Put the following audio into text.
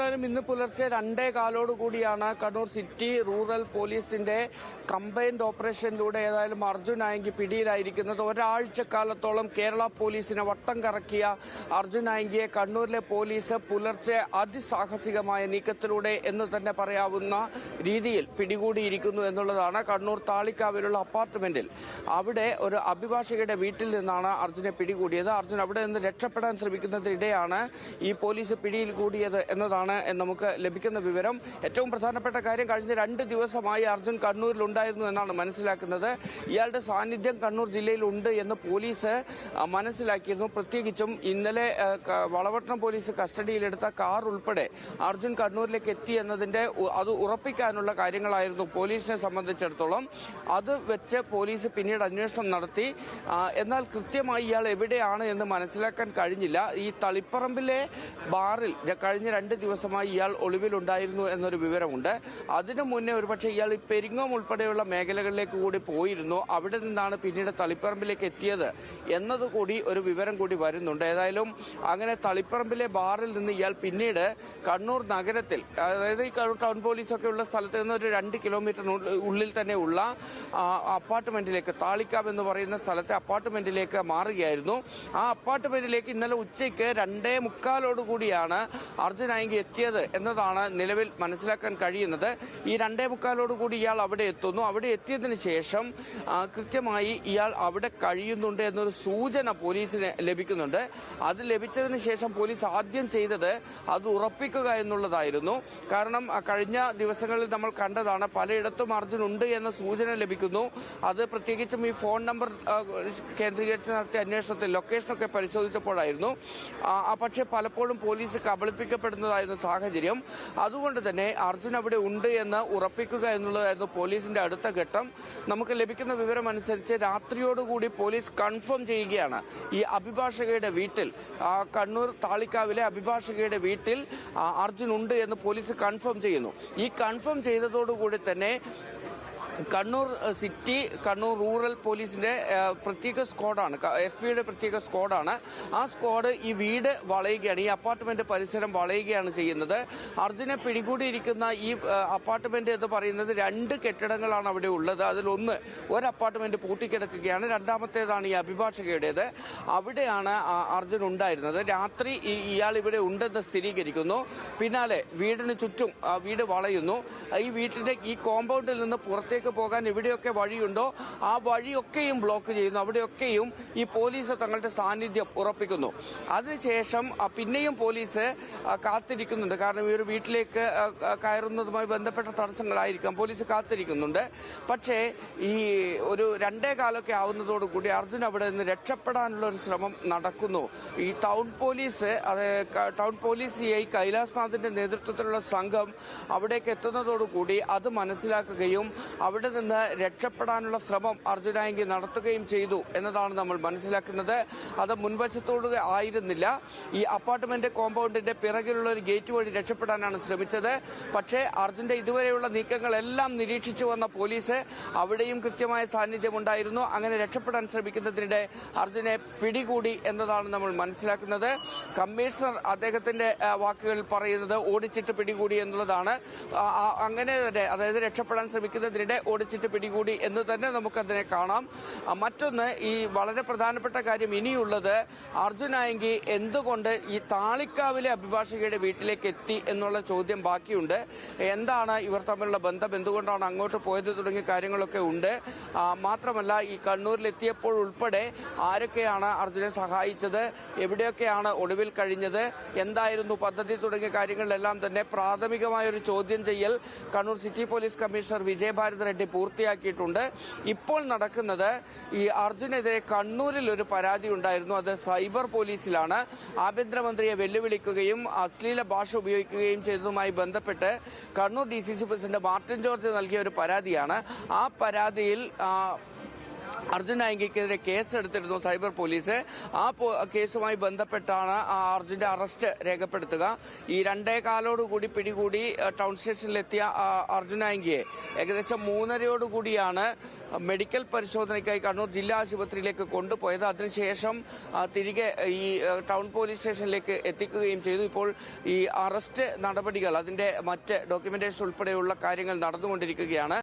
ഏതായാലും ഇന്ന് പുലർച്ചെ 2:15 കൂടിയാണ് കണ്ണൂർ സിറ്റി റൂറൽ പോലീസിന്റെ കമ്പൈൻഡ് ഓപ്പറേഷനിലൂടെ ഏതായാലും അർജുൻ ആയങ്കി പിടിയിലായിരിക്കുന്നത്. ഒരാഴ്ചക്കാലത്തോളം കേരള പോലീസിനെ വട്ടം കറക്കിയ അർജുൻ ആയങ്കിയെ കണ്ണൂരിലെ പോലീസ് പുലർച്ചെ അതിസാഹസികമായ നീക്കത്തിലൂടെ എന്ന് തന്നെ പറയാവുന്ന രീതിയിൽ പിടികൂടിയിരിക്കുന്നു എന്നുള്ളതാണ്. കണ്ണൂർ താളിക്കാവിലുള്ള അപ്പാർട്ട്മെന്റിൽ അവിടെ ഒരു അഭിഭാഷകയുടെ വീട്ടിൽ നിന്നാണ് അർജുനെ പിടികൂടിയത്. അർജുൻ അവിടെ നിന്ന് രക്ഷപ്പെടാൻ ശ്രമിക്കുന്നതിനിടെയാണ് ഈ പോലീസ് പിടിയിൽ കൂടിയത് എന്നതാണ് നമുക്ക് ലഭിക്കുന്ന വിവരം. ഏറ്റവും പ്രധാനപ്പെട്ട കാര്യം, കഴിഞ്ഞ 2 ദിവസമായി അർജുൻ കണ്ണൂരിലുണ്ടായിരുന്നു എന്നാണ് മനസ്സിലാക്കുന്നത്. ഇയാളുടെ സാന്നിധ്യം കണ്ണൂർ ജില്ലയിൽ ഉണ്ട് എന്ന് പോലീസ് മനസ്സിലാക്കിയിരുന്നു. പ്രത്യേകിച്ചും ഇന്നലെ വളവട്ടണം പോലീസ് കസ്റ്റഡിയിലെടുത്ത കാർ ഉൾപ്പെടെ അർജുൻ കണ്ണൂരിലേക്ക് എത്തി എന്നതിന്റെ അത് ഉറപ്പിക്കാനുള്ള കാര്യങ്ങളായിരുന്നു പോലീസിനെ സംബന്ധിച്ചിടത്തോളം. അത് വെച്ച് പോലീസ് പിന്നീട് അന്വേഷണം നടത്തി. എന്നാൽ കൃത്യമായി ഇയാൾ എവിടെയാണ് എന്ന് മനസ്സിലാക്കാൻ കഴിഞ്ഞില്ല. ഈ തളിപ്പറമ്പിലെ ബാറിൽ കഴിഞ്ഞ 2 ദിവസമായി ഇയാൾ ഒളിവിലുണ്ടായിരുന്നു എന്നൊരു വിവരമുണ്ട്. അതിനു മുന്നേ ഒരുപക്ഷെ ഇയാൾ ഈ പെരിങ്ങോം ഉൾപ്പെടെയുള്ള മേഖലകളിലേക്ക് കൂടി പോയിരുന്നു. അവിടെ നിന്നാണ് പിന്നീട് തളിപ്പറമ്പിലേക്ക് എത്തിയത് എന്നതുകൂടി ഒരു വിവരം കൂടി വരുന്നുണ്ട്. ഏതായാലും അങ്ങനെ തളിപ്പറമ്പിലെ ബാറിൽ നിന്ന് ഇയാൾ പിന്നീട് കണ്ണൂർ നഗരത്തിൽ, അതായത് ഈ കണ്ണൂർ ടൗൺ പോലീസൊക്കെ ഉള്ള സ്ഥലത്ത് നിന്ന് ഒരു 2 കിലോമീറ്റർ ഉള്ളിൽ തന്നെ ഉള്ള അപ്പാർട്ട്മെന്റിലേക്ക്, താളിക്കാവ് എന്ന് പറയുന്ന സ്ഥലത്തെ അപ്പാർട്ട്മെന്റിലേക്ക് മാറുകയായിരുന്നു. ആ അപ്പാർട്ട്മെന്റിലേക്ക് ഇന്നലെ ഉച്ചയ്ക്ക് 2:45 കൂടിയാണ് അർജുൻ ആയങ്കി എത്തിയത് എന്നതാണ് നിലവിൽ മനസ്സിലാക്കാൻ കഴിയുന്നത്. ഈ 2:45 കൂടി ഇയാൾ അവിടെ എത്തുന്നു. അവിടെ എത്തിയതിനു ശേഷം കൃത്യമായി ഇയാൾ അവിടെ കഴിയുന്നുണ്ട് എന്നൊരു സൂചന പോലീസിന് ലഭിക്കുന്നുണ്ട്. അത് ലഭിച്ചതിന് ശേഷം പോലീസ് ആദ്യം ചെയ്തത് അത് ഉറപ്പിക്കുക എന്നുള്ളതായിരുന്നു. കാരണം കഴിഞ്ഞ ദിവസങ്ങളിൽ നമ്മൾ കണ്ടതാണ്, പലയിടത്തും അർജുൻ ഉണ്ട് എന്ന സൂചന ലഭിക്കുന്നു. അത് പ്രത്യേകിച്ചും ഈ ഫോൺ നമ്പർ കേന്ദ്രീകരിച്ച് നടത്തിയ അന്വേഷണത്തിൽ ലൊക്കേഷനൊക്കെ പരിശോധിച്ചപ്പോഴായിരുന്നു. പക്ഷേ പലപ്പോഴും പോലീസ് കബളിപ്പിക്കപ്പെടുന്നതായിരുന്നു സാഹചര്യം. അതുകൊണ്ട് തന്നെ അർജുൻ അവിടെ ഉണ്ട് എന്ന് ഉറപ്പിക്കുക എന്നുള്ളതായിരുന്നു പോലീസിന്റെ അടുത്ത ഘട്ടം. നമുക്ക് ലഭിക്കുന്ന വിവരം അനുസരിച്ച് രാത്രിയോടുകൂടി പോലീസ് കൺഫേം ചെയ്യുകയാണ്. ഈ അഭിഭാഷകയുടെ വീട്ടിൽ, കണ്ണൂർ താളിക്കാവിലെ അഭിഭാഷകയുടെ വീട്ടിൽ അർജുൻ ഉണ്ട് എന്ന് പോലീസ് കൺഫേം ചെയ്യുന്നു. ഈ കൺഫേം ചെയ്തതോടുകൂടി തന്നെ കണ്ണൂർ സിറ്റി, കണ്ണൂർ റൂറൽ പോലീസിന്റെ പ്രത്യേക സ്ക്വാഡാണ്, SP-യുടെ പ്രത്യേക സ്ക്വാഡാണ്. ആ സ്ക്വാഡ് ഈ വീട് വളയുകയാണ്, ഈ അപ്പാർട്ട്മെന്റ് പരിസരം വളയുകയാണ് ചെയ്യുന്നത്. അർജുനെ പിടികൂടിയിരിക്കുന്ന ഈ അപ്പാർട്ട്മെന്റ് എന്ന് പറയുന്നത് 2 കെട്ടിടങ്ങളാണ് അവിടെ ഉള്ളത്. അതിലൊന്ന് ഒരു അപ്പാർട്ട്മെന്റ് പൂട്ടിക്കിടക്കുകയാണ്, രണ്ടാമത്തേതാണ് ഈ അഭിഭാഷകയുടേത്. അവിടെയാണ് അർജുൻ ഉണ്ടായിരുന്നത്. രാത്രി ഇയാൾ ഇവിടെ ഉണ്ടെന്ന് സ്ഥിരീകരിക്കുന്നു. പിന്നാലെ വീടിന് ചുറ്റും വീട് വളയുന്നു. ഈ വീട്ടിന്റെ ഈ കോമ്പൗണ്ടിൽ നിന്ന് പുറത്തേക്ക് പോകാൻ എവിടെയൊക്കെ വഴിയുണ്ടോ ആ വഴിയൊക്കെയും ബ്ലോക്ക് ചെയ്യുന്നു. അവിടെയൊക്കെയും ഈ പോലീസ് തങ്ങളുടെ സാന്നിധ്യം ഉറപ്പിക്കുന്നു. അതിനുശേഷം പിന്നെയും പോലീസ് കാത്തിരിക്കുന്നുണ്ട്. കാരണം ഈ ഒരു വീട്ടിലേക്ക് കയറുന്നതുമായി ബന്ധപ്പെട്ട തടസ്സങ്ങളായിരിക്കാം, പോലീസ് കാത്തിരിക്കുന്നുണ്ട്. പക്ഷേ ഈ ഒരു 2:15 ആവുന്നതോടുകൂടി അർജുൻ അവിടെ നിന്ന് രക്ഷപ്പെടാനുള്ള ഒരു ശ്രമം നടക്കുന്നു. ഈ town police, town police CI കൈലാസ്നാഥിന്റെ നേതൃത്വത്തിലുള്ള സംഘം അവിടേക്ക് എത്തുന്നതോടുകൂടി അത് മനസ്സിലാക്കുകയും അവിടെ നിന്ന് രക്ഷപ്പെടാനുള്ള ശ്രമം അർജുൻ ആയങ്കി നടത്തുകയും ചെയ്തു എന്നതാണ് നമ്മൾ മനസ്സിലാക്കുന്നത്. അത് മുൻവശത്തോട് ആയിരുന്നില്ല. ഈ അപ്പാർട്ട്മെന്റ് കോമ്പൗണ്ടിന്റെ പിറകിലുള്ള ഒരു ഗേറ്റ് വഴി രക്ഷപ്പെടാനാണ് ശ്രമിച്ചത്. പക്ഷേ അർജുന്റെ ഇതുവരെയുള്ള നീക്കങ്ങളെല്ലാം നിരീക്ഷിച്ചു വന്ന പോലീസ് അവിടെയും കൃത്യമായ സാന്നിധ്യം ഉണ്ടായിരുന്നു. അങ്ങനെ രക്ഷപ്പെടാൻ ശ്രമിക്കുന്നതിനിടെ അർജുനെ പിടികൂടി എന്നതാണ് നമ്മൾ മനസ്സിലാക്കുന്നത്. കമ്മീഷണർ അദ്ദേഹത്തിന്റെ വാക്കുകൾ പറയുന്നത് ഓടിച്ചിട്ട് പിടികൂടി എന്നുള്ളതാണ്. അങ്ങനെ തന്നെ, അതായത് രക്ഷപ്പെടാൻ ശ്രമിക്കുന്നതിനിടെ ഓടിച്ചിട്ട് പിടികൂടി എന്ന് തന്നെ നമുക്കതിനെ കാണാം. മറ്റൊന്ന്, ഈ വളരെ പ്രധാനപ്പെട്ട കാര്യം ഇനിയുള്ളത്, അർജുൻ ആയങ്കി എന്തുകൊണ്ട് ഈ താളിക്കാവിലെ അഭിഭാഷകയുടെ വീട്ടിലേക്ക് എത്തി എന്നുള്ള ചോദ്യം ബാക്കിയുണ്ട്. എന്താണ് ഇവർ തമ്മിലുള്ള ബന്ധം, എന്തുകൊണ്ടാണ് അങ്ങോട്ട് പോയത് തുടങ്ങിയ കാര്യങ്ങളൊക്കെ ഉണ്ട്. മാത്രമല്ല, ഈ കണ്ണൂരിലെത്തിയപ്പോൾ ഉൾപ്പെടെ ആരൊക്കെയാണ് അർജുനെ സഹായിച്ചത്, എവിടെയൊക്കെയാണ് ഒടുവിൽ കഴിഞ്ഞത്, എന്തായിരുന്നു പദ്ധതി തുടങ്ങിയ കാര്യങ്ങളിലെല്ലാം തന്നെ പ്രാഥമികമായൊരു ചോദ്യം ചെയ്യൽ Kannur city police commissioner Vijayabharat Reddy പൂർത്തിയാക്കിയിട്ടുണ്ട്. ഇപ്പോൾ നടക്കുന്നത്, ഈ അർജുനെതിരെ കണ്ണൂരിൽ ഒരു പരാതി ഉണ്ടായിരുന്നു. അത് സൈബർ പോലീസിലാണ്. ആഭ്യന്തരമന്ത്രിയെ വെല്ലുവിളിക്കുകയും അശ്ലീല ഭാഷ ഉപയോഗിക്കുകയും ചെയ്തതുമായി ബന്ധപ്പെട്ട് കണ്ണൂർ DCC പ്രസിഡന്റ് മാർട്ടിൻ ജോർജ് നൽകിയ ഒരു പരാതിയാണ്. ആ പരാതിയിൽ അർജുൻ നായകിക്കെതിരെ കേസെടുത്തിരുന്നു സൈബർ പോലീസ്. ആ കേസുമായി ബന്ധപ്പെട്ടാണ് അർജുന്റെ അറസ്റ്റ് രേഖപ്പെടുത്തുക. ഈ 2:15 പിടികൂടി ടൗൺ സ്റ്റേഷനിലെത്തിയ അർജുൻ നായകിയെ ഏകദേശം 3:30 മെഡിക്കൽ പരിശോധനയ്ക്കായി കണ്ണൂർ ജില്ലാ ആശുപത്രിയിലേക്ക് കൊണ്ടുപോയത്. അതിനുശേഷം തിരികെ ഈ ടൗൺ പോലീസ് സ്റ്റേഷനിലേക്ക് എത്തിക്കുകയും ചെയ്തു. ഇപ്പോൾ ഈ അറസ്റ്റ് നടപടികൾ, അതിന്റെ മറ്റ് ഡോക്യുമെന്റേഷൻ ഉൾപ്പെടെയുള്ള കാര്യങ്ങൾ നടന്നുകൊണ്ടിരിക്കുകയാണ്.